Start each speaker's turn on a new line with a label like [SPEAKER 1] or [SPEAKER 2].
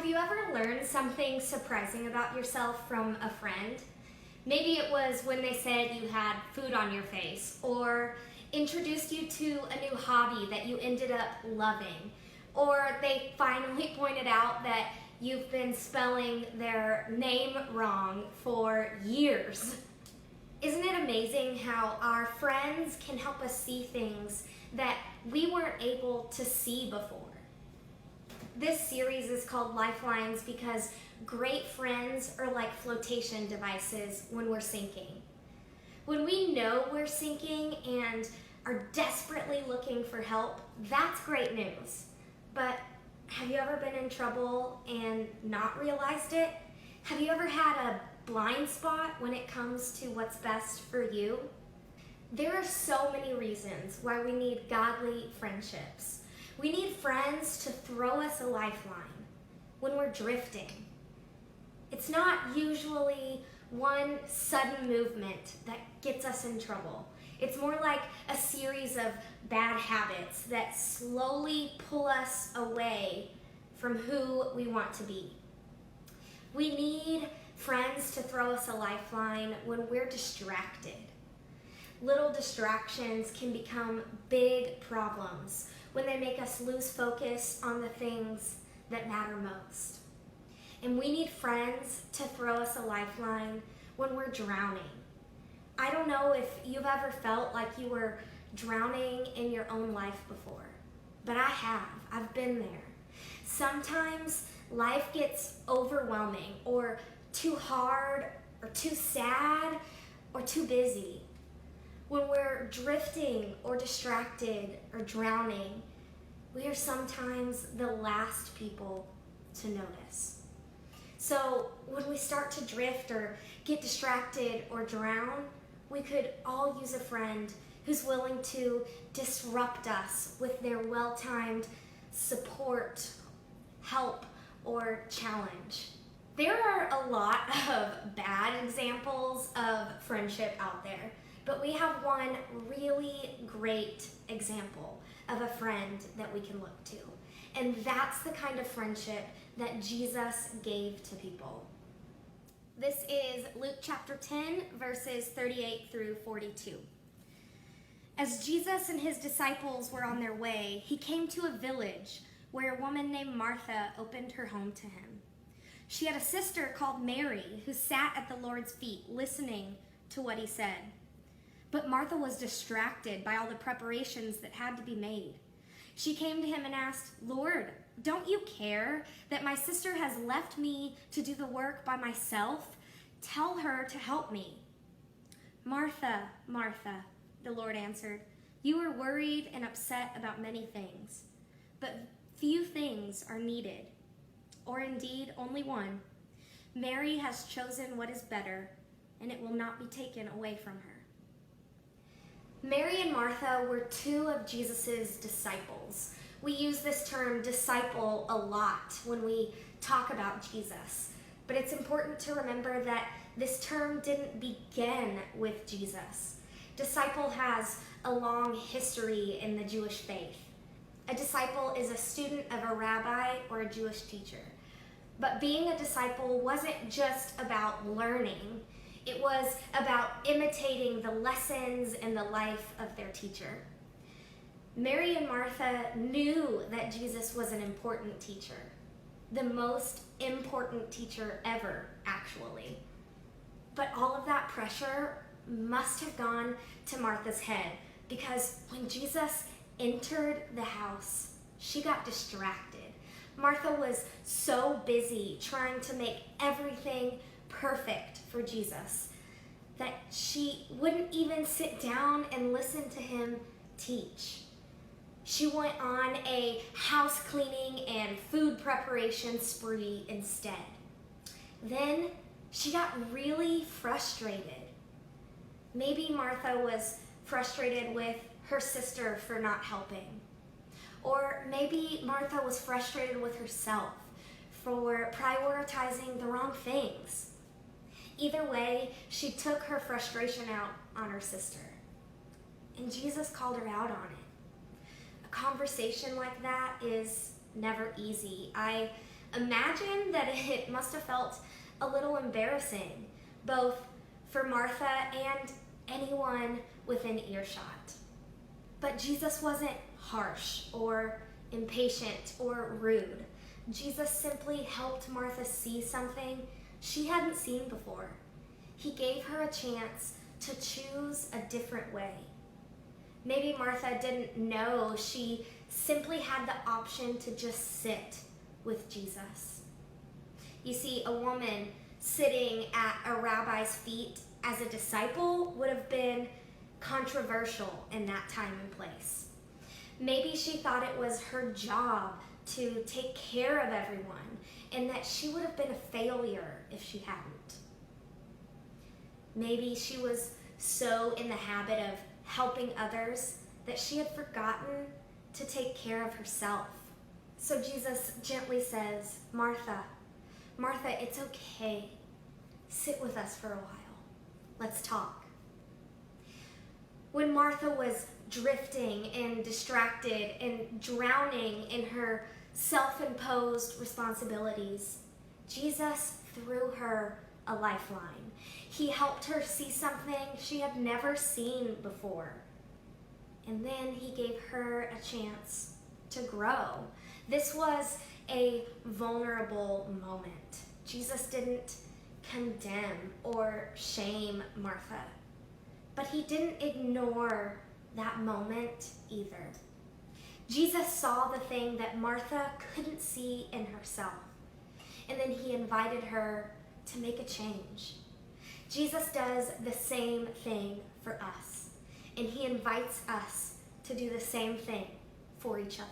[SPEAKER 1] you ever learned something surprising about yourself from a friend? Maybe it was when they said you had food on your face, or introduced you to a new hobby that you ended up loving, or they finally pointed out that you've been spelling their name wrong for years. Isn't it amazing how our friends can help us see things that we weren't able to see before? This series is called Lifelines because great friends are like flotation devices when we're sinking. When we know we're sinking and are desperately looking for help, that's great news. But have you ever been in trouble and not realized it? Have you ever had a blind spot when it comes to what's best for you? There are so many reasons why we need godly friendships. We need friends to throw us a lifeline when we're drifting. It's not usually one sudden movement that gets us in trouble. It's more like a series of bad habits that slowly pull us away from who we want to be. We need friends to throw us a lifeline when we're distracted. Little distractions can become big problems when they make us lose focus on the things that matter most. And we need friends to throw us a lifeline when we're drowning. I don't know if you've ever felt like you were drowning in your own life before, but I have. I've been there. Sometimes life gets overwhelming or too hard or too sad or too busy. When we're drifting or distracted or drowning, we are sometimes the last people to notice. So when we start to drift or get distracted or drown, we could all use a friend who's willing to disrupt us with their well-timed support, help, or challenge. There are a lot of bad examples of friendship out there, but we have one really great example of a friend that we can look to. And that's the kind of friendship that Jesus gave to people. This is Luke chapter 10, verses 38 through 42. As Jesus and his disciples were on their way, he came to a village where a woman named Martha opened her home to him. She had a sister called Mary who sat at the Lord's feet listening to what he said. But Martha was distracted by all the preparations that had to be made. She came to him and asked, "Lord, don't you care that my sister has left me to do the work by myself? Tell her to help me." "Martha, Martha," the Lord answered, "you are worried and upset about many things, but few things are needed, or indeed only one. Mary has chosen what is better, and it will not be taken away from her." Mary and Martha were two of Jesus' disciples. We use this term disciple a lot when we talk about Jesus, but it's important to remember that this term didn't begin with Jesus. Disciple has a long history in the Jewish faith. A disciple is a student of a rabbi or a Jewish teacher. But being a disciple wasn't just about learning. It was about imitating the lessons and the life of their teacher. Mary and Martha knew that Jesus was an important teacher, the most important teacher ever, actually. But all of that pressure must have gone to Martha's head because when Jesus entered the house, she got distracted. Martha was so busy trying to make everything perfect for Jesus that she wouldn't even sit down and listen to him teach. She went on a house cleaning and food preparation spree instead. Then she got really frustrated. Maybe Martha was frustrated with her sister for not helping. Or maybe Martha was frustrated with herself for prioritizing the wrong things. Either way, she took her frustration out on her sister. And Jesus called her out on it. A conversation like that is never easy. I imagine that it must have felt a little embarrassing, both for Martha and anyone within earshot. But Jesus wasn't harsh or impatient or rude. Jesus simply helped Martha see something she hadn't seen before. He gave her a chance to choose a different way. Maybe Martha didn't know she simply had the option to just sit with Jesus. You see, a woman sitting at a rabbi's feet as a disciple would have been controversial in that time and place. Maybe she thought it was her job to take care of everyone and that she would have been a failure if she hadn't. Maybe she was so in the habit of helping others that she had forgotten to take care of herself. So Jesus gently says, Martha, Martha, it's okay. Sit with us for a while. Let's talk. When Martha was drifting and distracted and drowning in her self-imposed responsibilities, Jesus threw her a lifeline. He helped her see something she had never seen before. And then he gave her a chance to grow. This was a vulnerable moment. Jesus didn't condemn or shame Martha, but he didn't ignore that moment either. Jesus saw the thing that Martha couldn't see in herself, and then he invited her to make a change. Jesus does the same thing for us, and he invites us to do the same thing for each other.